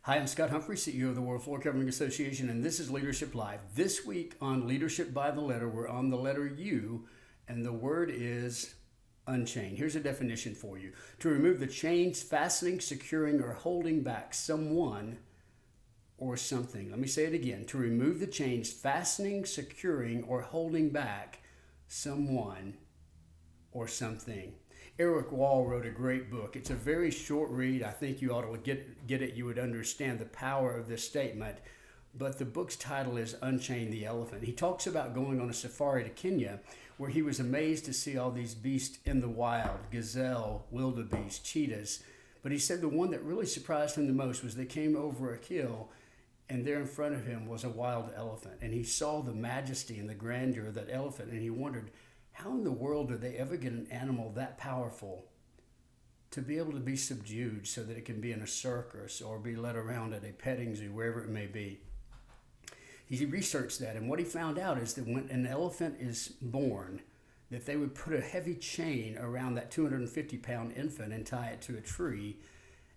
Hi, I'm Scott Humphrey, CEO of the World Floor Covering Association, and this is Leadership Live. This week on Leadership by the Letter, we're on the letter U, and the word is unchain. Here's a definition for you. To remove the chains fastening, securing, or holding back someone or something. Let me say it again. To remove the chains fastening, securing, or holding back someone or something. Eric Wall wrote a great book. It's a very short read. I think you ought to get it. You would understand the power of this statement. But the book's title is Unchain the Elephant. He talks about going on a safari to Kenya where he was amazed to see all these beasts in the wild, gazelle, wildebeest, cheetahs. But he said the one that really surprised him the most was they came over a hill and there in front of him was a wild elephant. And he saw the majesty and the grandeur of that elephant and he wondered, how in the world do they ever get an animal that powerful to be able to be subdued so that it can be in a circus or be led around at a petting zoo, wherever it may be? He researched that, and what he found out is that when an elephant is born, that they would put a heavy chain around that 250-pound infant and tie it to a tree,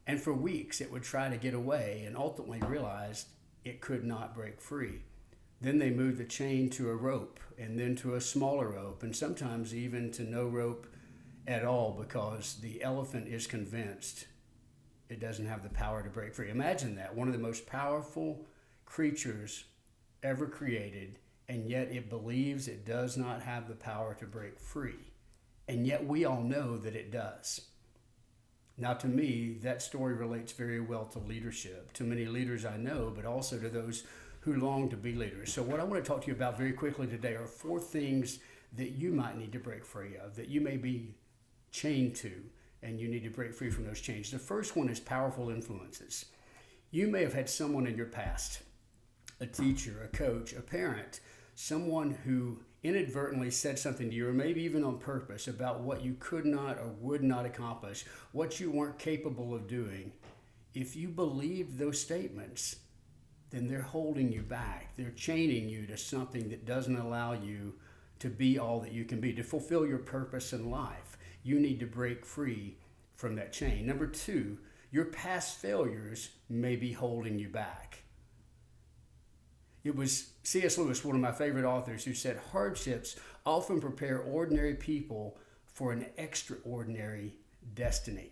and for weeks it would try to get away and ultimately realized it could not break free. Then they moved the chain to a rope and then to a smaller rope and sometimes even to no rope at all because the elephant is convinced it doesn't have the power to break free. Imagine that, one of the most powerful creatures ever created, and yet it believes it does not have the power to break free. And yet we all know that it does. Now, to me, that story relates very well to leadership, to many leaders I know, but also to those who long to be leaders. So what I want to talk to you about very quickly today are 4 things that you might need to break free of, that you may be chained to, and you need to break free from those chains. The first one is powerful influences. You may have had someone in your past, a teacher, a coach, a parent, someone who inadvertently said something to you, or maybe even on purpose, about what you could not or would not accomplish, what you weren't capable of doing. If you believed those statements, then they're holding you back. They're chaining you to something that doesn't allow you to be all that you can be, to fulfill your purpose in life. You need to break free from that chain. Number 2, your past failures may be holding you back. It was C.S. Lewis, one of my favorite authors, who said, hardships often prepare ordinary people for an extraordinary destiny.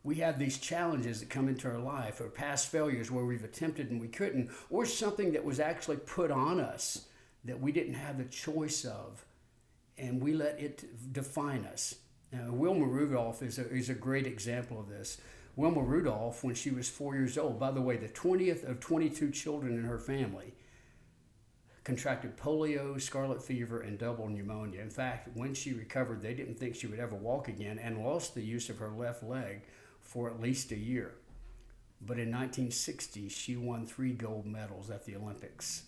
We have these challenges that come into our life, or past failures where we've attempted and we couldn't, or something that was actually put on us that we didn't have the choice of, and we let it define us. Now, Wilma Rudolph is a great example of this. Wilma Rudolph, when she was 4 years old, by the way, the 20th of 22 children in her family, contracted polio, scarlet fever, and double pneumonia. In fact, when she recovered, they didn't think she would ever walk again and lost the use of her left leg for at least a year. But in 1960, she won 3 gold medals at the Olympics.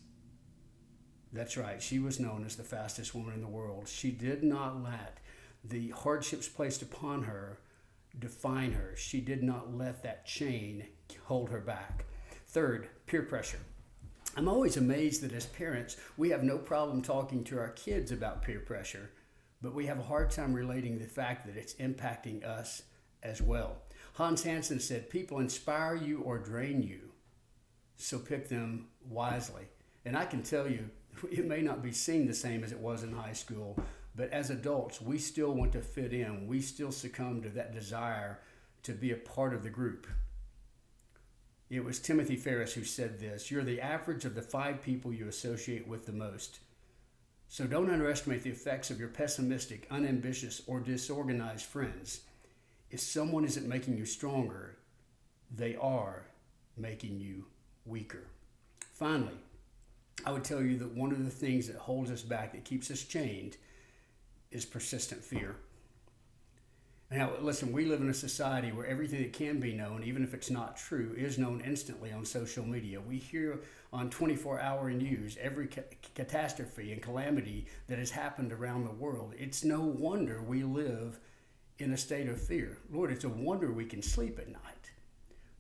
That's right, she was known as the fastest woman in the world. She did not let the hardships placed upon her define her. She did not let that chain hold her back. Third, peer pressure. I'm always amazed that as parents, we have no problem talking to our kids about peer pressure, but we have a hard time relating the fact that it's impacting us as well. Hans Hansen said, people inspire you or drain you, so pick them wisely. And I can tell you, it may not be seen the same as it was in high school, but as adults, we still want to fit in. We still succumb to that desire to be a part of the group. It was Timothy Ferriss who said this, you're the average of the 5 people you associate with the most. So don't underestimate the effects of your pessimistic, unambitious, or disorganized friends. If someone isn't making you stronger, they are making you weaker. Finally, I would tell you that one of the things that holds us back, that keeps us chained, is persistent fear. Now, listen, we live in a society where everything that can be known, even if it's not true, is known instantly on social media. We hear on 24-hour news every catastrophe and calamity that has happened around the world. It's no wonder we live in a state of fear. Lord, it's a wonder we can sleep at night.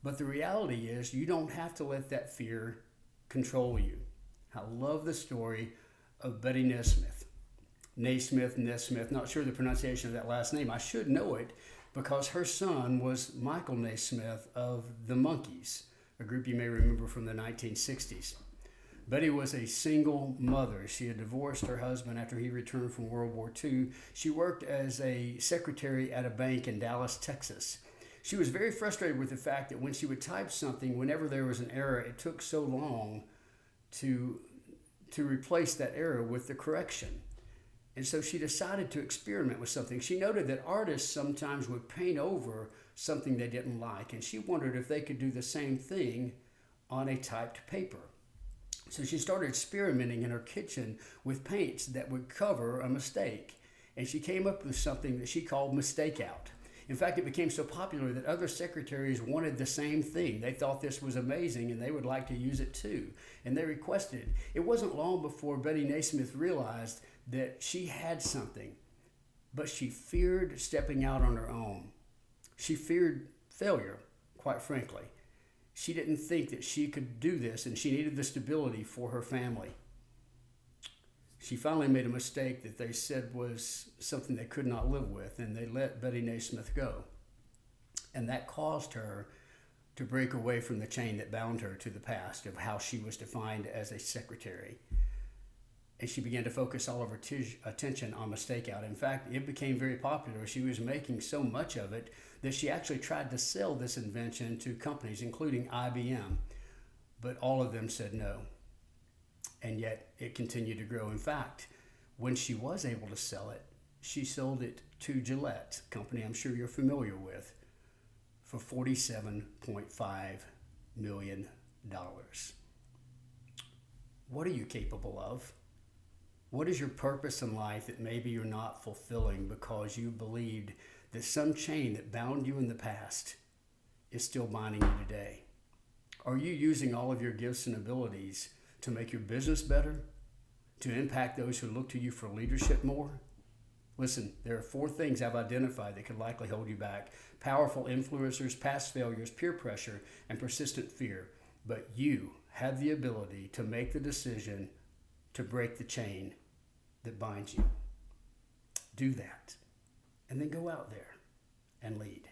But the reality is you don't have to let that fear control you. I love the story of Betty Nesmith. Nesmith, not sure the pronunciation of that last name. I should know it because her son was Michael Nesmith of the Monkees. a group you may remember from the 1960s. Betty was a single mother. She had divorced her husband after he returned from World War II. She worked as a secretary at a bank in Dallas, Texas. She was very frustrated with the fact that when she would type something, whenever there was an error, it took so long to replace that error with the correction. And so she decided to experiment with something. She noted that artists sometimes would paint over something they didn't like, and she wondered if they could do the same thing on a typed paper. So she started experimenting in her kitchen with paints that would cover a mistake. And she came up with something that she called Mistake Out. In fact, it became so popular that other secretaries wanted the same thing. They thought this was amazing and they would like to use it too. And they requested it. It wasn't long before Betty Naismith realized that she had something, but she feared stepping out on her own. She feared failure, quite frankly. She didn't think that she could do this, and she needed the stability for her family. She finally made a mistake that they said was something they could not live with, and they let Betty Naismith go. And that caused her to break away from the chain that bound her to the past of how she was defined as a secretary. And she began to focus all of her attention on Mistake Out. In fact, it became very popular. She was making so much of it that she actually tried to sell this invention to companies, including IBM. But all of them said no. And yet it continued to grow. In fact, when she was able to sell it, she sold it to Gillette, a company I'm sure you're familiar with, for $47.5 million. What are you capable of? What is your purpose in life that maybe you're not fulfilling because you believed that some chain that bound you in the past is still binding you today? Are you using all of your gifts and abilities to make your business better, to impact those who look to you for leadership more? Listen, there are 4 things I've identified that could likely hold you back: powerful influencers, past failures, peer pressure, and persistent fear. But you have the ability to make the decision to break the chain that binds you. Do that, and then go out there and lead.